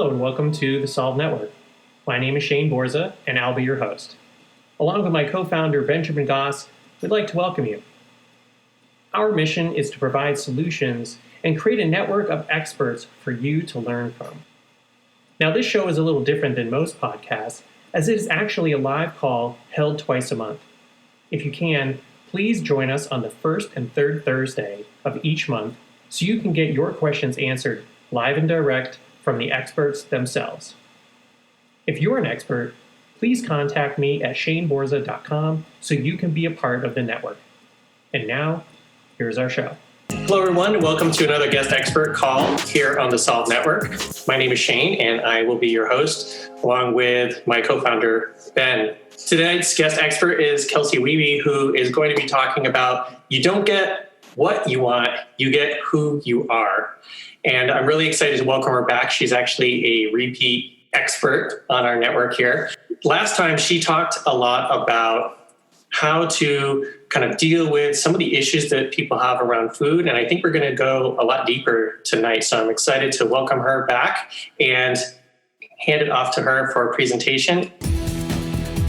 Hello and welcome to the Solve Network. My name is Shane Borza and I'll be your host. Along with my co-founder Benjamin Goss, we'd like to welcome you. Our mission is to provide solutions and create a network of experts for you to learn from. Now this show is a little different than most podcasts as it is actually a live call held twice a month. If you can, please join us on the first and third Thursday of each month so you can get your questions answered live and direct from the experts themselves. If you're an expert, please contact me at shaneborza.com so you can be a part of the network. And now, here's our show. Hello everyone, and welcome to another guest expert call here on the Solve Network. My name is Shane and I will be your host along with my co-founder, Ben. Tonight's guest expert is Kelsey Wiebe, who is going to be talking about you don't get what you want, you get who you are. And I'm really excited to welcome her back. She's actually a repeat expert on our network here. Last time she talked a lot about how to kind of deal with some of the issues that people have around food. And I think we're going to go a lot deeper tonight. So I'm excited to welcome her back and hand it off to her for a presentation.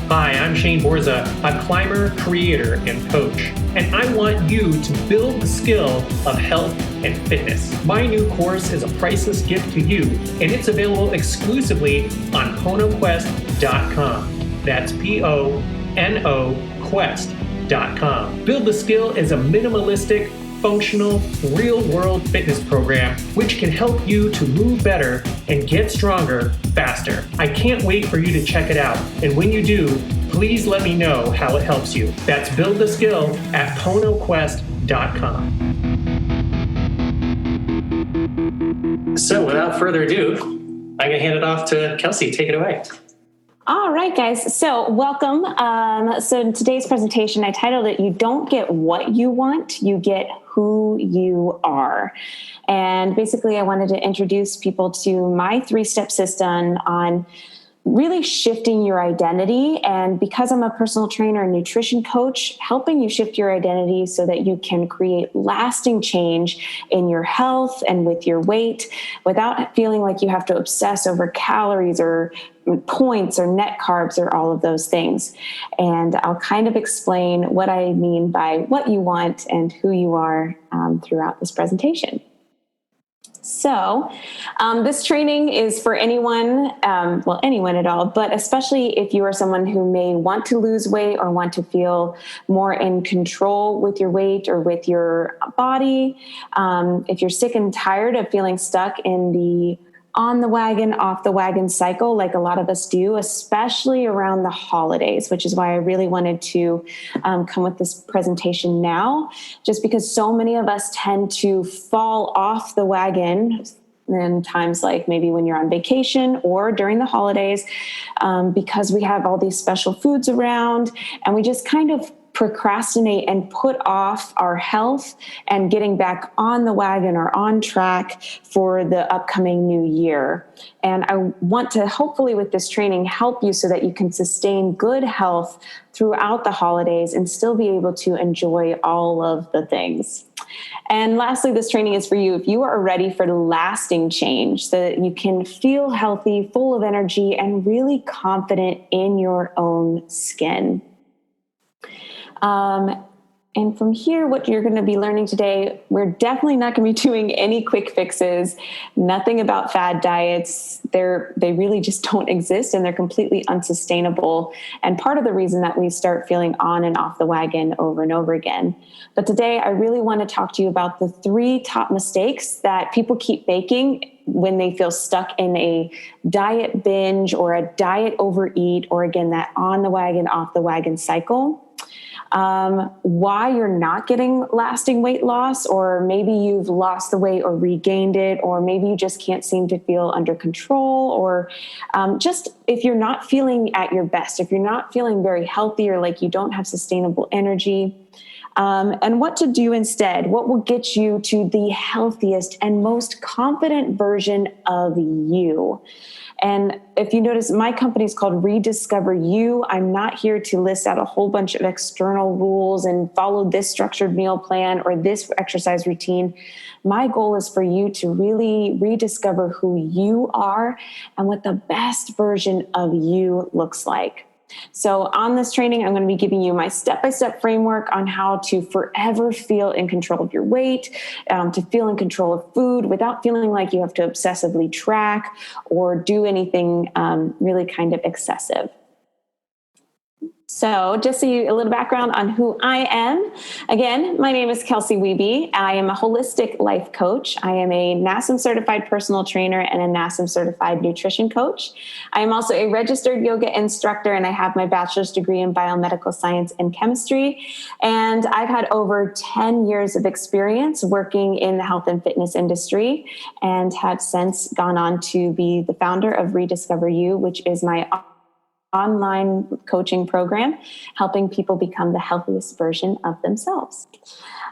Hi, I'm Shane Borza, a climber, creator, and coach, and I want you to build the skill of health and fitness. My new course is a priceless gift to you, and it's available exclusively on PonoQuest.com. That's P-O-N-O Quest.com. Build the Skill is a minimalistic, functional, real-world fitness program which can help you to move better and get stronger faster. I can't wait for you to check it out, and when you do, please let me know how it helps you. That's Build the Skill at PonoQuest.com. So without further ado, I'm going to hand it off to Kelsey. Take it away. All right, guys. So welcome. So in today's presentation, I titled it, You Don't Get What You Want, You Get Who You Are. And basically, I wanted to introduce people to my 3-step system on really shifting your identity. And because I'm a personal trainer and nutrition coach, helping you shift your identity so that you can create lasting change in your health and with your weight without feeling like you have to obsess over calories or points or net carbs or all of those things. And I'll kind of explain what I mean by what you want and who you are throughout this presentation. So this training is for anyone, anyone at all, but especially if you are someone who may want to lose weight or want to feel more in control with your weight or with your body. If you're sick and tired of feeling stuck in the on the wagon, off the wagon cycle, like a lot of us do, especially around the holidays, which is why I really wanted to come with this presentation now, just because so many of us tend to fall off the wagon in times like maybe when you're on vacation or during the holidays, because we have all these special foods around and we just kind of procrastinate and put off our health and getting back on the wagon or on track for the upcoming new year. And I want to hopefully with this training help you so that you can sustain good health throughout the holidays and still be able to enjoy all of the things. And lastly, this training is for you if you are ready for lasting change so that you can feel healthy, full of energy, and really confident in your own skin. And from here, what you're going to be learning today, we're definitely not going to be doing any quick fixes, nothing about fad diets. They really just don't exist and they're completely unsustainable. And part of the reason that we start feeling on and off the wagon over and over again. But today, I really want to talk to you about the 3 top mistakes that people keep making when they feel stuck in a diet binge or a diet overeat, or again, that on the wagon, off the wagon cycle. Why you're not getting lasting weight loss, or maybe you've lost the weight or regained it, or maybe you just can't seem to feel under control, or just if you're not feeling at your best, if you're not feeling very healthy or like you don't have sustainable energy. and what to do instead. What will get you to the healthiest and most confident version of you? And if you notice, my company is called Rediscover You. I'm not here to list out a whole bunch of external rules and follow this structured meal plan or this exercise routine. My goal is for you to really rediscover who you are and what the best version of you looks like. So on this training, I'm going to be giving you my step-by-step framework on how to forever feel in control of your weight, to feel in control of food without feeling like you have to obsessively track or do anything really kind of excessive. So just a little background on who I am. Again, my name is Kelsey Wiebe. I am a holistic life coach. I am a NASM certified personal trainer and a NASM certified nutrition coach. I am also a registered yoga instructor, and I have my bachelor's degree in biomedical science and chemistry. And I've had over 10 years of experience working in the health and fitness industry, and have since gone on to be the founder of Rediscover You, which is my online coaching program, helping people become the healthiest version of themselves.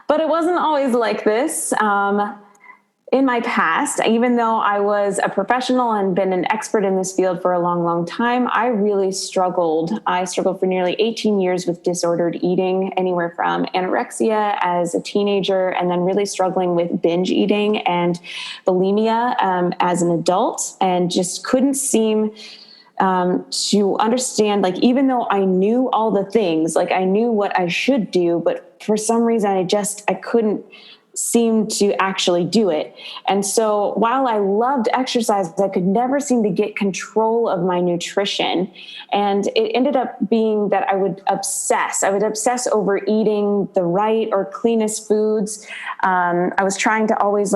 But it wasn't always like this. In my past, even though I was a professional and been an expert in this field for a long, long time, I really struggled. I struggled for nearly 18 years with disordered eating, anywhere from anorexia as a teenager, and then really struggling with binge eating and bulimia as an adult, and just couldn't seem to understand, like, even though I knew all the things, like I knew what I should do, but for some reason I couldn't seem to actually do it. And so while I loved exercise, I could never seem to get control of my nutrition. And it ended up being that I would obsess over eating the right or cleanest foods. I was trying to always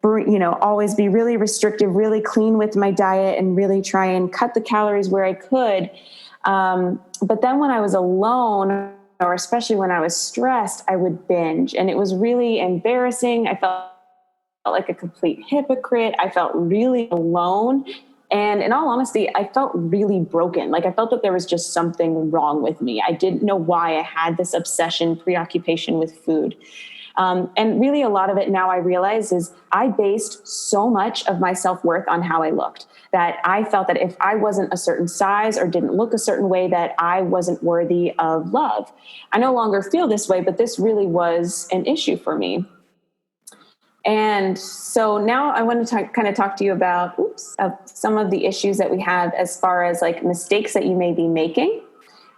always be really restrictive, really clean with my diet, and really try and cut the calories where I could. But then when I was alone, or especially when I was stressed, I would binge. And it was really embarrassing. I felt like a complete hypocrite. I felt really alone. And in all honesty, I felt really broken. Like I felt that there was just something wrong with me. I didn't know why I had this obsession, preoccupation with food. And really a lot of it now I realize is I based so much of my self-worth on how I looked, that I felt that if I wasn't a certain size or didn't look a certain way, that I wasn't worthy of love. I no longer feel this way, but this really was an issue for me. And so now I want to kind of talk to you about some of the issues that we have as far as like mistakes that you may be making,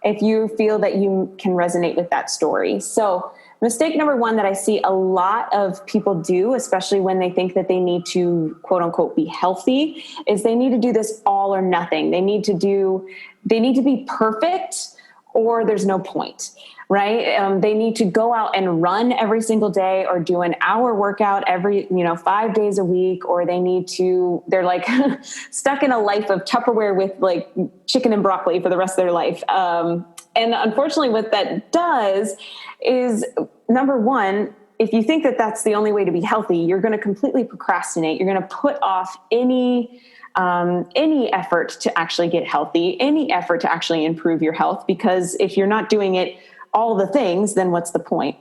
if you feel that you can resonate with that story. So mistake number one that I see a lot of people do, especially when they think that they need to, quote unquote, be healthy, is they need to do this all or nothing. They need to be perfect, or there's no point, right? They need to go out and run every single day, or do an hour workout every, 5 days a week, or they're like stuck in a life of Tupperware with like chicken and broccoli for the rest of their life. And unfortunately what that does is, number one, if you think that that's the only way to be healthy, you're going to completely procrastinate. You're going to put off any effort to actually get healthy, any effort to actually improve your health, because if you're not doing it all the things, then what's the point?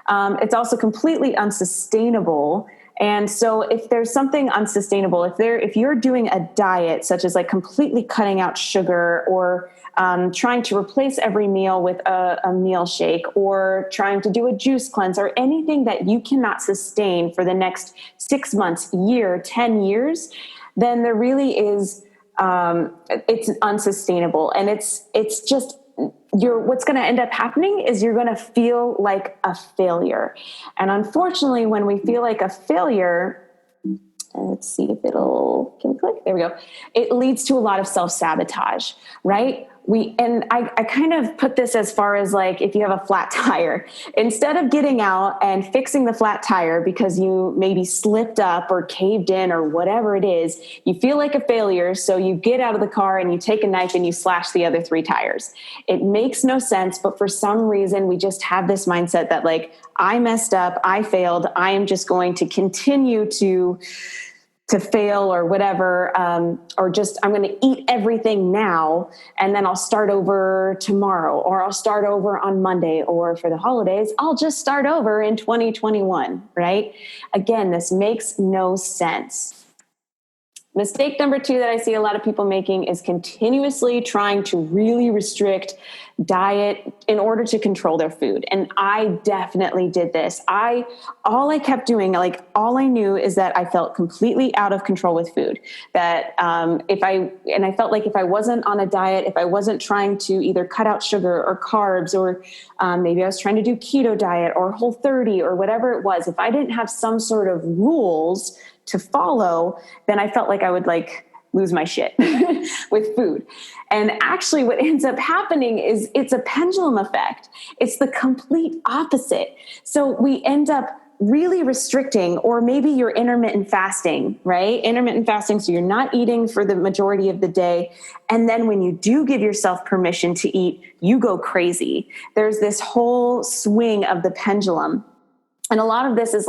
It's also completely unsustainable. And so if there's something unsustainable, if you're doing a diet such as like completely cutting out sugar, or trying to replace every meal with a meal shake, or trying to do a juice cleanse, or anything that you cannot sustain for the next 6 months, year, 10 years, then there really is, it's unsustainable. And it's just, what's going to end up happening is you're going to feel like a failure. And unfortunately, when we feel like a failure, let's see if can we click? There we go. It leads to a lot of self-sabotage, right? I kind of put this as far as like, if you have a flat tire, instead of getting out and fixing the flat tire because you maybe slipped up or caved in or whatever it is, you feel like a failure. So you get out of the car and you take a knife and you slash the other 3 tires. It makes no sense, but for some reason we just have this mindset that like, I messed up, I failed, I am just going to continue to to fail or whatever, or just I'm going to eat everything now and then I'll start over tomorrow, or I'll start over on Monday, or for the holidays, I'll just start over in 2021, right? Again, this makes no sense. Mistake number 2 that I see a lot of people making is continuously trying to really restrict diet in order to control their food. And I definitely did this. All I kept doing, like all I knew is that I felt completely out of control with food. That I felt like if I wasn't on a diet, if I wasn't trying to either cut out sugar or carbs, or maybe I was trying to do keto diet or Whole30 or whatever it was, if I didn't have some sort of rules to follow, then I felt like I would lose my shit with food. And actually what ends up happening is it's a pendulum effect. It's the complete opposite. So we end up really restricting, or maybe you're intermittent fasting, right? Intermittent fasting. So you're not eating for the majority of the day. And then when you do give yourself permission to eat, you go crazy. There's this whole swing of the pendulum. And a lot of this is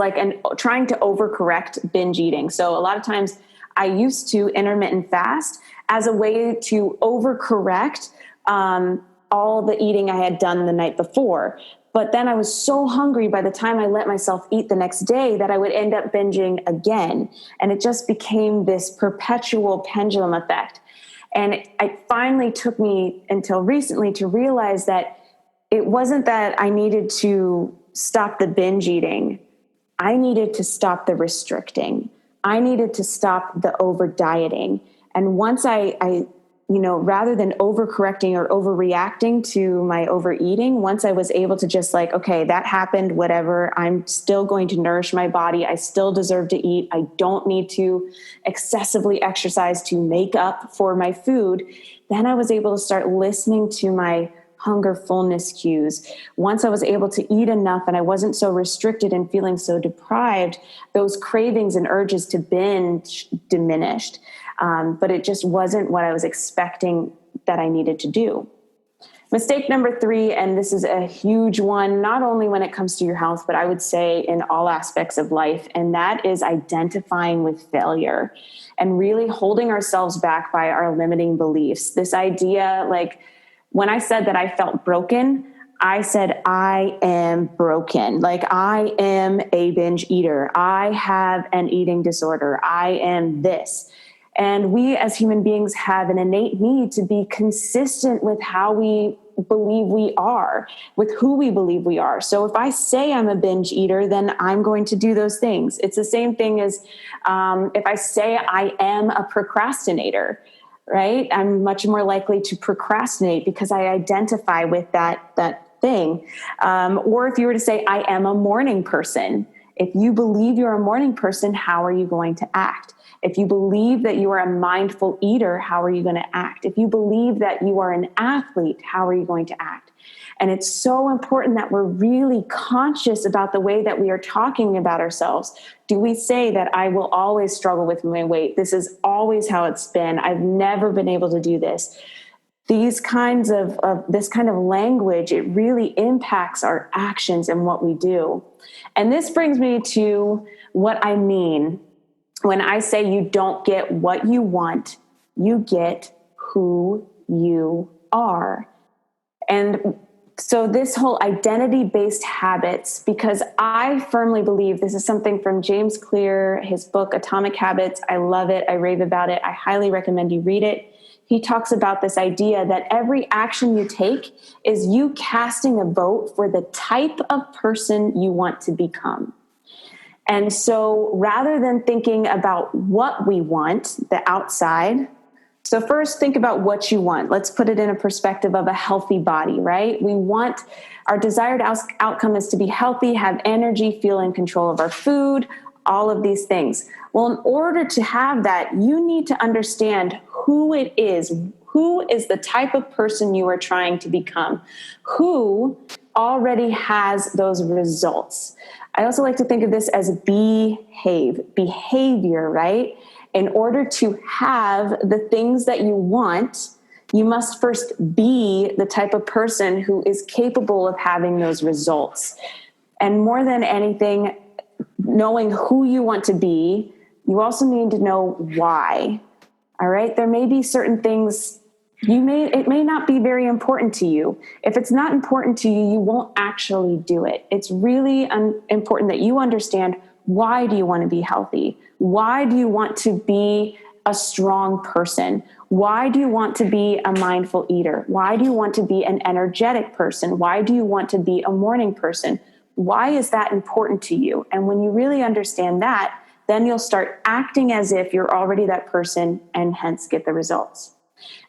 trying to overcorrect binge eating. So a lot of times I used to intermittent fast as a way to overcorrect all the eating I had done the night before. But then I was so hungry by the time I let myself eat the next day that I would end up binging again. And it just became this perpetual pendulum effect. And it finally took me until recently to realize that it wasn't that I needed to stop the binge eating. I needed to stop the restricting. I needed to stop the over dieting. And once I rather than overcorrecting or overreacting to my overeating, once I was able to just okay, that happened, whatever, I'm still going to nourish my body. I still deserve to eat. I don't need to excessively exercise to make up for my food. Then I was able to start listening to my hunger fullness cues. Once I was able to eat enough and I wasn't so restricted and feeling so deprived, those cravings and urges to binge diminished. But it just wasn't what I was expecting that I needed to do. Mistake number 3, and this is a huge one, not only when it comes to your health, but I would say in all aspects of life, and that is identifying with failure and really holding ourselves back by our limiting beliefs. This idea, when I said that I felt broken, I said, I am broken. I am a binge eater. I have an eating disorder. I am this. And we as human beings have an innate need to be consistent with how we believe we are, with who we believe we are. So if I say I'm a binge eater, then I'm going to do those things. It's the same thing as if I say I am a procrastinator, right? I'm much more likely to procrastinate because I identify with that thing. Or if you were to say, I am a morning person, if you believe you're a morning person, how are you going to act? If you believe that you are a mindful eater, how are you going to act? If you believe that you are an athlete, how are you going to act? And it's so important that we're really conscious about the way that we are talking about ourselves. Do we say that I will always struggle with my weight? This is always how it's been. I've never been able to do this. These kinds of this kind of language, it really impacts our actions and what we do. And this brings me to what I mean when I say you don't get what you want, you get who you are. And so this whole identity-based habits, because I firmly believe this is something from James Clear, his book, Atomic Habits. I love it. I rave about it. I highly recommend you read it. He talks about this idea that every action you take is you casting a vote for the type of person you want to become. And so rather than thinking about what we want, the outside, so first think about what you want. Let's put it in a perspective of a healthy body, right? We want, our desired outcome is to be healthy, have energy, feel in control of our food, all of these things. Well, in order to have that, you need to understand who it is. Who is the type of person you are trying to become? Who already has those results? I also like to think of this as behavior, right? In order to have the things that you want, you must first be the type of person who is capable of having those results. And more than anything, knowing who you want to be You also need to know why. All right. There may be certain things it may not be very important to you. If it's not important to you, you won't actually do it. It's really important that you understand, why do you want to be healthy? Why do you want to be a strong person? Why do you want to be a mindful eater? Why do you want to be an energetic person? Why do you want to be a morning person? Why is that important to you? And when you really understand that, then you'll start acting as if you're already that person, and hence get the results.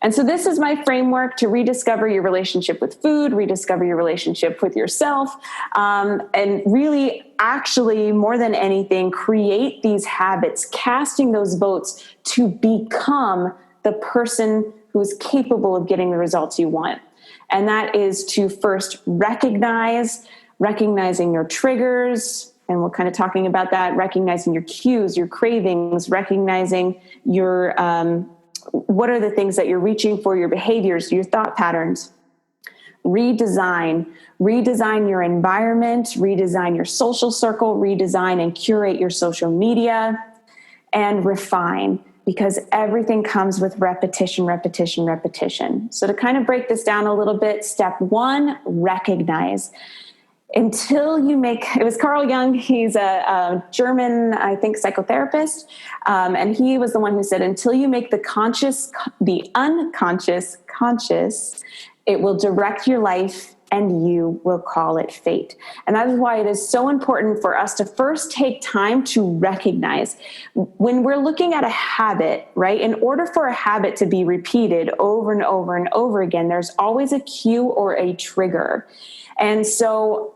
And so this is my framework to rediscover your relationship with food, rediscover your relationship with yourself, and really, actually, more than anything, create these habits, casting those votes to become the person who is capable of getting the results you want. And that is to first recognizing your triggers, and we're kind of talking about that, recognizing your cues, your cravings, recognizing your what are the things that you're reaching for, your behaviors, your thought patterns. Redesign your environment, redesign your social circle, redesign and curate your social media, and refine, because everything comes with repetition. So to kind of break this down a little bit, step 1, recognize. It was Carl Jung, he's a German, I think, psychotherapist, and he was the one who said, until you make the unconscious conscious, it will direct your life and you will call it fate. And that is why it is so important for us to first take time to recognize. When we're looking at a habit, right, in order for a habit to be repeated over and over and over again, there's always a cue or a trigger. And so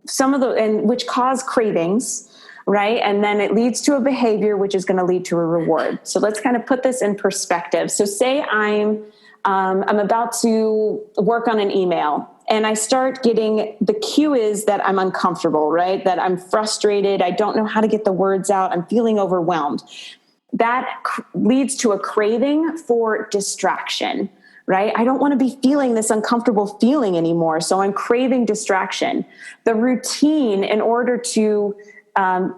which cause cravings, right? And then it leads to a behavior, which is going to lead to a reward. So let's kind of put this in perspective. So say I'm about to work on an email, and I start getting, the cue is that I'm uncomfortable, right? That I'm frustrated. I don't know how to get the words out. I'm feeling overwhelmed. That leads to a craving for distraction, right? I don't want to be feeling this uncomfortable feeling anymore. So I'm craving distraction. The routine, in order to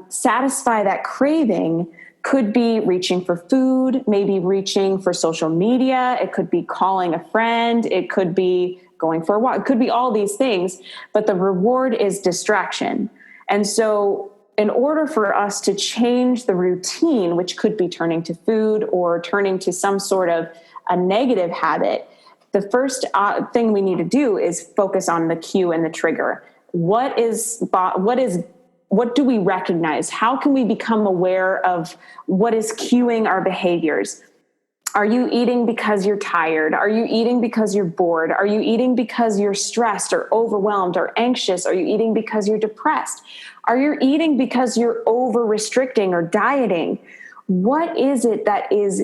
satisfy that craving, could be reaching for food, maybe reaching for social media. It could be calling a friend. It could be going for a walk. It could be all these things, but the reward is distraction. And so in order for us to change the routine, which could be turning to food or turning to some sort of a negative habit, the first thing we need to do is focus on the cue and the trigger. What do we recognize? How can we become aware of what is cueing our behaviors? Are you eating because you're tired? Are you eating because you're bored? Are you eating because you're stressed or overwhelmed or anxious? Are you eating because you're depressed? Are you eating because you're over restricting or dieting? What is it that is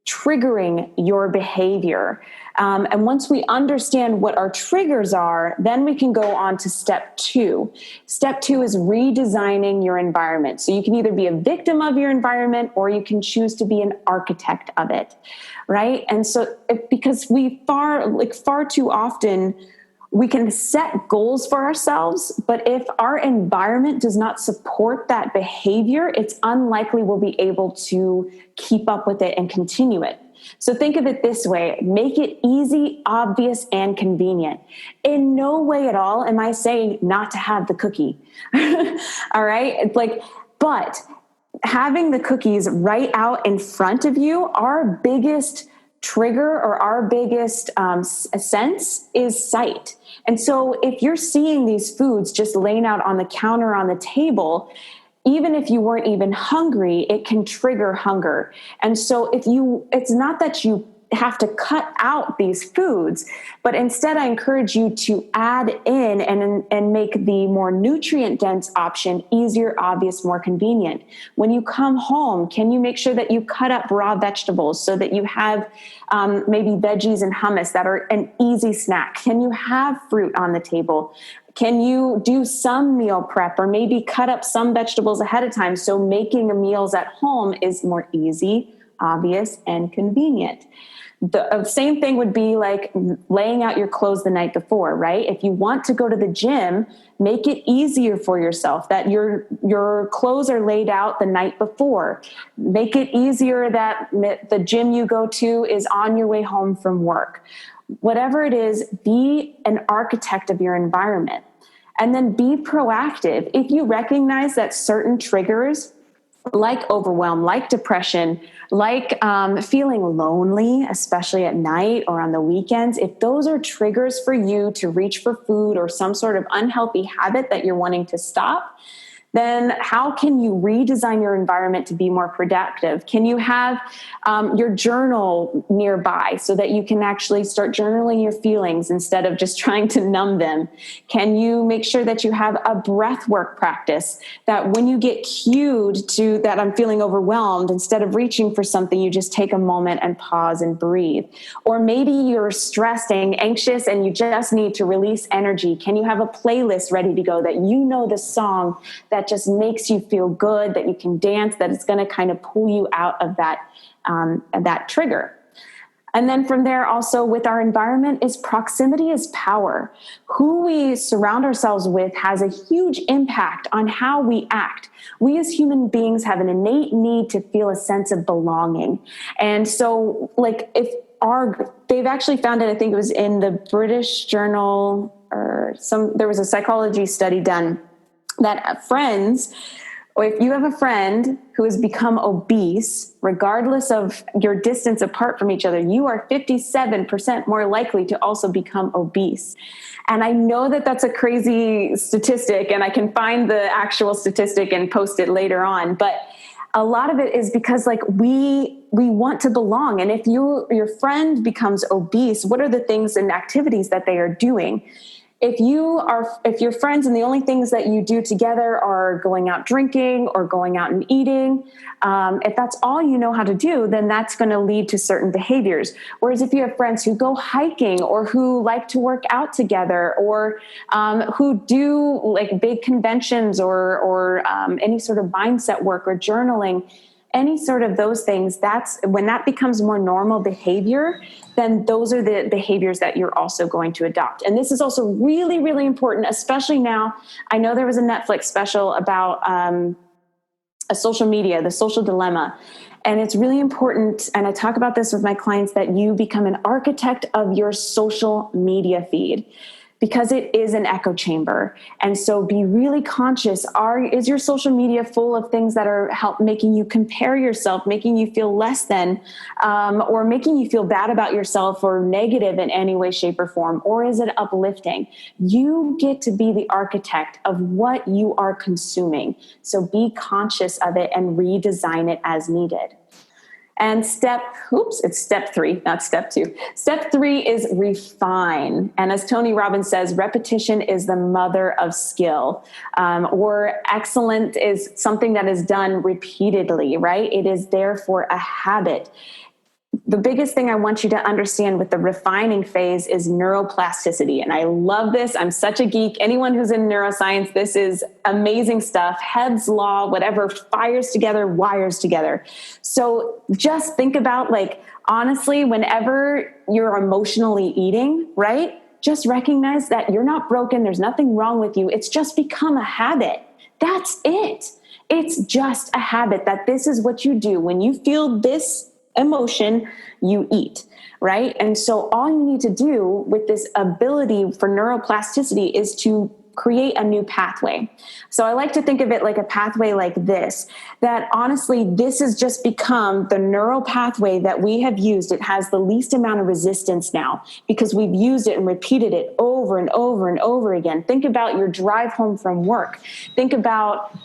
triggering your behavior? And once we understand what our triggers are, then we can go on to step 2. Step 2 is redesigning your environment. So you can either be a victim of your environment or you can choose to be an architect of it, right? And so because far too often, we can set goals for ourselves, but if our environment does not support that behavior, it's unlikely we'll be able to keep up with it and continue it. So think of it this way: make it easy, obvious, and convenient. In no way at all am I saying not to have the cookie. All right? But having the cookies right out in front of you, our biggest trigger or our biggest sense is sight. And so if you're seeing these foods just laying out on the counter, on the table, even if you weren't even hungry, it can trigger hunger. And so it's not that you have to cut out these foods, but instead I encourage you to add in and make the more nutrient dense option easier, obvious, more convenient. When you come home, can you make sure that you cut up raw vegetables so that you have maybe veggies and hummus that are an easy snack? Can you have fruit on the table? Can you do some meal prep or maybe cut up some vegetables ahead of time so making meals at home is more easy, obvious, and convenient? The same thing would be like laying out your clothes the night before, right? If you want to go to the gym, make it easier for yourself that your clothes are laid out the night before. Make it easier that the gym you go to is on your way home from work. Whatever it is, be an architect of your environment. And then be proactive. If you recognize that certain triggers like overwhelm, like depression, like feeling lonely, especially at night or on the weekends, if those are triggers for you to reach for food or some sort of unhealthy habit that you're wanting to stop, then how can you redesign your environment to be more productive? Can you have your journal nearby so that you can actually start journaling your feelings instead of just trying to numb them? Can you make sure that you have a breath work practice that when you get cued to that I'm feeling overwhelmed, instead of reaching for something, you just take a moment and pause and breathe? Or maybe you're stressed and anxious and you just need to release energy. Can you have a playlist ready to go that you know the song that just makes you feel good, that you can dance, that it's going to kind of pull you out of that trigger? And then from there, also with our environment, is proximity is power. Who we surround ourselves with has a huge impact on how we act. We as human beings have an innate need to feel a sense of belonging. And so like they've actually found it, I think it was in the British Journal there was a psychology study done that friends, or if you have a friend who has become obese, regardless of your distance apart from each other, you are 57% more likely to also become obese. And I know that that's a crazy statistic, and I can find the actual statistic and post it later on. But a lot of it is because like we want to belong. And if your friend becomes obese, what are the things and activities that they are doing? If you're friends and the only things that you do together are going out drinking or going out and eating, if that's all you know how to do, then that's going to lead to certain behaviors. Whereas if you have friends who go hiking or who like to work out together or who do like big conventions or any sort of mindset work or journaling, any sort of those things, that's when that becomes more normal behavior, then those are the behaviors that you're also going to adopt. And this is also really, really important, especially now. I know there was a Netflix special about social media, the social dilemma. And it's really important, and I talk about this with my clients, that you become an architect of your social media feed, because it is an echo chamber. And so be really conscious. Is your social media full of things that are making you compare yourself, making you feel less than, or making you feel bad about yourself or negative in any way, shape, or form? Or is it uplifting? You get to be the architect of what you are consuming. So be conscious of it and redesign it as needed. And it's step 3, not step 2. Step 3 is refine. And as Tony Robbins says, repetition is the mother of skill. Or excellent is something that is done repeatedly, right? It is therefore a habit. The biggest thing I want you to understand with the refining phase is neuroplasticity. And I love this. I'm such a geek. Anyone who's in neuroscience, this is amazing stuff. Hebb's law, whatever fires together, wires together. So just think about, like, honestly, whenever you're emotionally eating, right? Just recognize that you're not broken. There's nothing wrong with you. It's just become a habit. That's it. It's just a habit that this is what you do. When you feel this emotion, you eat, right? And so all you need to do with this ability for neuroplasticity is to create a new pathway. So I like to think of it like a pathway like this, that honestly, this has just become the neural pathway that we have used. It has the least amount of resistance now because we've used it and repeated it over and over and over again. Think about your drive home from work. Think about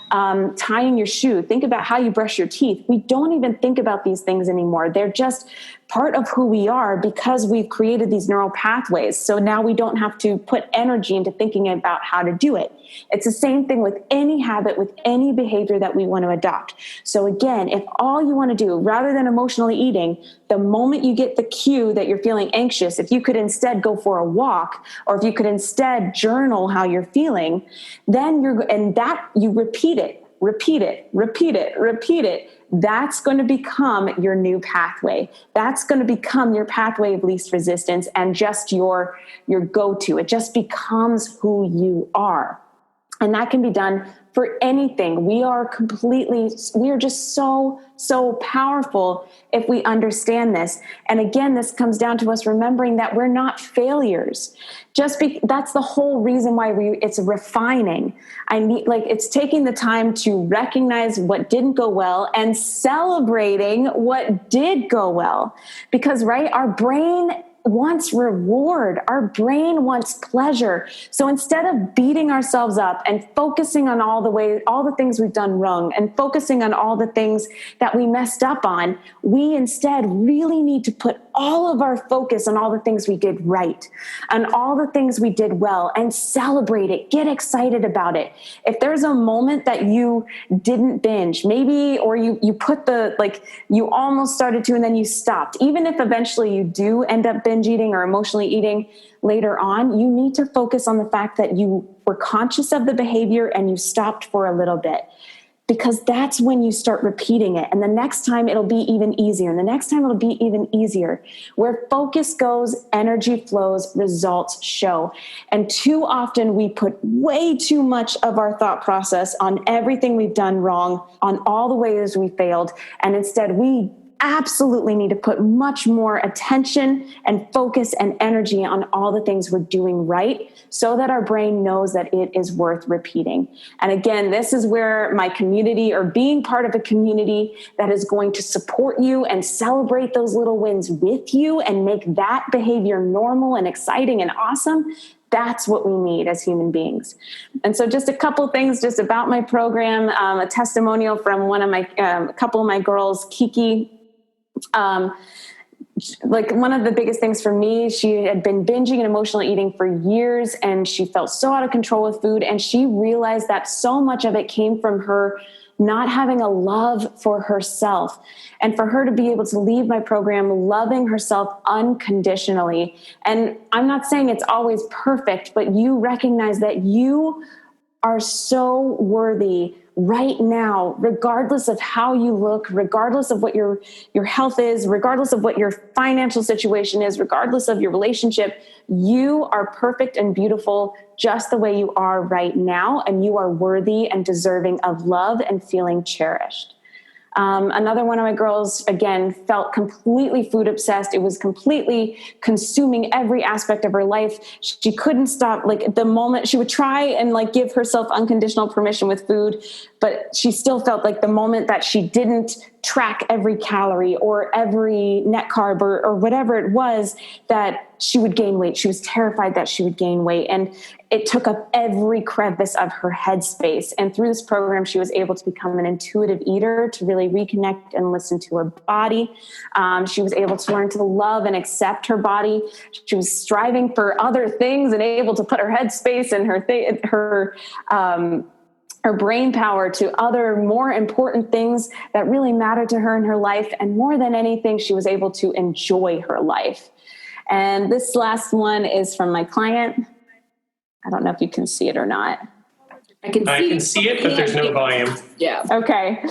tying your shoe. Think about how you brush your teeth. We don't even think about these things anymore. They're just part of who we are because we've created these neural pathways. So now we don't have to put energy into thinking about how to do it. It's the same thing with any habit, with any behavior that we want to adopt. So again, if all you want to do, rather than emotionally eating, the moment you get the cue that you're feeling anxious, if you could instead go for a walk, or if you could instead journal how you're feeling, then you repeat it. repeat it, repeat it, repeat it. That's going to become your new pathway. That's going to become your pathway of least resistance and just your go-to. It just becomes who you are. And that can be done for anything. We are just so powerful if we understand this. And again, this comes down to us remembering that we're not failures. That's the whole reason why it's refining. It's taking the time to recognize what didn't go well and celebrating what did go well. Because, right, our brain wants reward. Our brain wants pleasure. So instead of beating ourselves up and focusing on all the things we've done wrong and focusing on all the things that we messed up on, we instead really need to put all of our focus on all the things we did right and all the things we did well and celebrate it. Get excited about it. If there's a moment that you didn't binge, maybe, or you put you almost started to and then you stopped, even if eventually you do end up binge eating or emotionally eating later on, you need to focus on the fact that you were conscious of the behavior and you stopped for a little bit, because that's when you start repeating it. And the next time it'll be even easier. And the next time it'll be even easier. Where focus goes, energy flows, results show. And too often we put way too much of our thought process on everything we've done wrong, on all the ways we failed. And instead we absolutely need to put much more attention and focus and energy on all the things we're doing right so that our brain knows that it is worth repeating. And again, this is where my community, or being part of a community that is going to support you and celebrate those little wins with you and make that behavior normal and exciting and awesome, that's what we need as human beings. And so just a couple things just about my program, a testimonial from one of my, a couple of my girls, Kiki. One of the biggest things for me, she had been binging and emotionally eating for years, and she felt so out of control with food. And she realized that so much of it came from her not having a love for herself. And for her to be able to leave my program loving herself unconditionally. And I'm not saying it's always perfect, but you recognize that you are so worthy right now, regardless of how you look, regardless of what your health is, regardless of what your financial situation is, regardless of your relationship, you are perfect and beautiful just the way you are right now. And you are worthy and deserving of love and feeling cherished. Another one of my girls, again, felt completely food obsessed. It was completely consuming every aspect of her life. She couldn't stop. The moment she would try and give herself unconditional permission with food, but she still felt like the moment that she didn't track every calorie or every net carb or whatever it was, that she would gain weight. She was terrified that she would gain weight. And it took up every crevice of her headspace. And through this program, she was able to become an intuitive eater, to really reconnect and listen to her body. She was able to learn to love and accept her body. She was striving for other things and able to put her headspace and her brain power to other more important things that really mattered to her in her life. And more than anything, she was able to enjoy her life. And this last one is from my client. I don't know if you can see it or not. I can see it, but there's no volume. Yeah. Okay.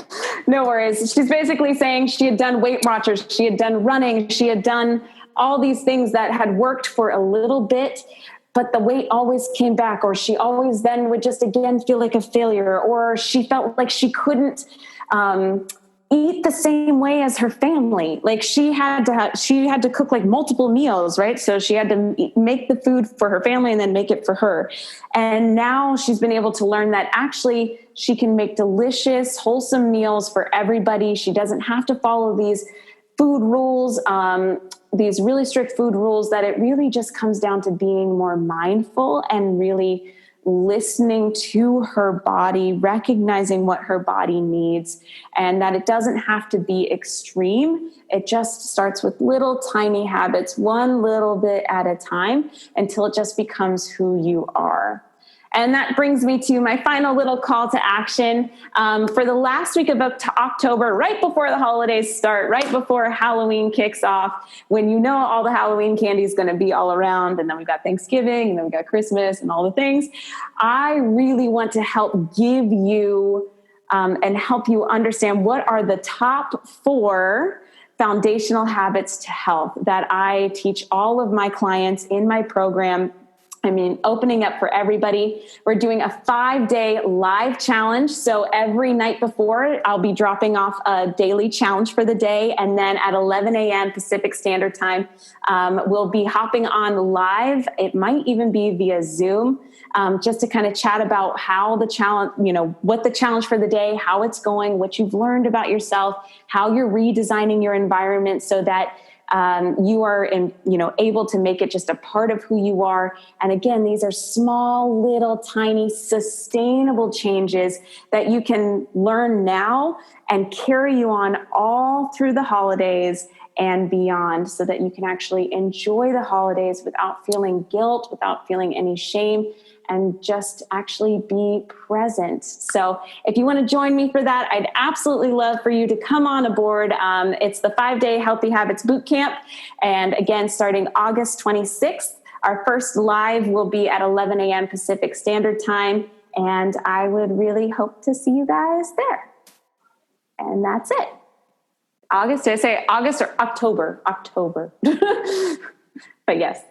No worries. She's basically saying she had done Weight Watchers. She had done running. She had done all these things that had worked for a little bit, but the weight always came back, or she always then would just again feel like a failure, or she felt like she couldn't eat the same way as her family. She had to cook multiple meals, right? So she had to make the food for her family and then make it for her. And now she's been able to learn that actually she can make delicious, wholesome meals for everybody. She doesn't have to follow these food rules, these really strict food rules, that it really just comes down to being more mindful and really listening to her body, recognizing what her body needs, and that it doesn't have to be extreme. It just starts with little tiny habits, one little bit at a time, until it just becomes who you are. And that brings me to my final little call to action. For the last week of October, right before the holidays start, right before Halloween kicks off, when all the Halloween candy is going to be all around, and then we've got Thanksgiving, and then we've got Christmas and all the things, I really want to help give you and help you understand what are the top 4 foundational habits to health that I teach all of my clients in my program. I mean, opening up for everybody. We're doing a 5-day live challenge. So every night before, I'll be dropping off a daily challenge for the day. And then at 11 a.m. Pacific Standard Time, we'll be hopping on live. It might even be via Zoom, just to kind of chat about how the challenge, what the challenge for the day, how it's going, what you've learned about yourself, how you're redesigning your environment so that you are able to make it just a part of who you are. And again, these are small, little, tiny, sustainable changes that you can learn now and carry you on all through the holidays and beyond, so that you can actually enjoy the holidays without feeling guilt, without feeling any shame, and just actually be present. So if you want to join me for that, I'd absolutely love for you to come on aboard. It's the 5-day Healthy Habits Bootcamp. And again, starting August 26th, our first live will be at 11 a.m. Pacific Standard Time. And I would really hope to see you guys there. And that's it. August, did I say August or October? October. But yes.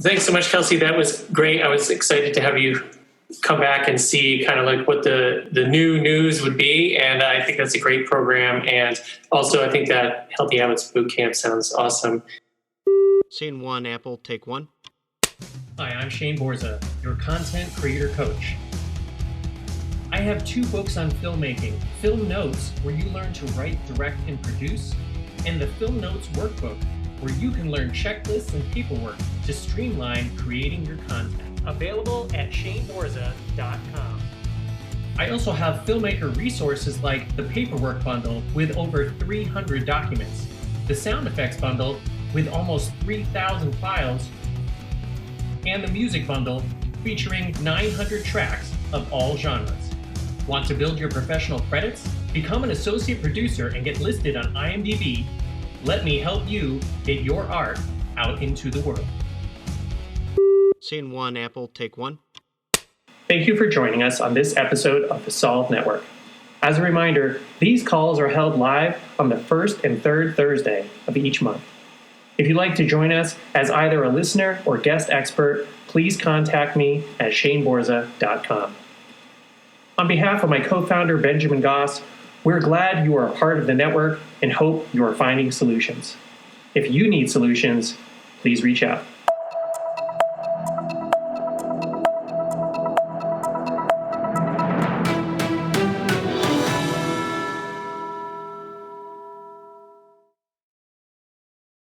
Thanks so much, Kelsey. That was great. I was excited to have you come back and see kind of like what the new news would be. And I think that's a great program. And also, I think that Healthy Habits Bootcamp sounds awesome. Scene 1, Apple, take 1. Hi, I'm Shane Borza, your content creator coach. I have 2 books on filmmaking, Film Notes, where you learn to write, direct, and produce, and the Film Notes Workbook, where you can learn checklists and paperwork to streamline creating your content. Available at shaneborza.com. I also have filmmaker resources like the Paperwork Bundle with over 300 documents, the Sound Effects Bundle with almost 3,000 files, and the Music Bundle featuring 900 tracks of all genres. Want to build your professional credits? Become an associate producer and get listed on IMDb. Let me help you get your art out into the world. Scene 1, Apple, take 1. Thank you for joining us on this episode of the Solve Network. As a reminder, these calls are held live on the first and third Thursday of each month. If you'd like to join us as either a listener or guest expert, please contact me at shaneborza.com. On behalf of my co-founder, Benjamin Goss, we're glad you are a part of the network and hope you are finding solutions. If you need solutions, please reach out.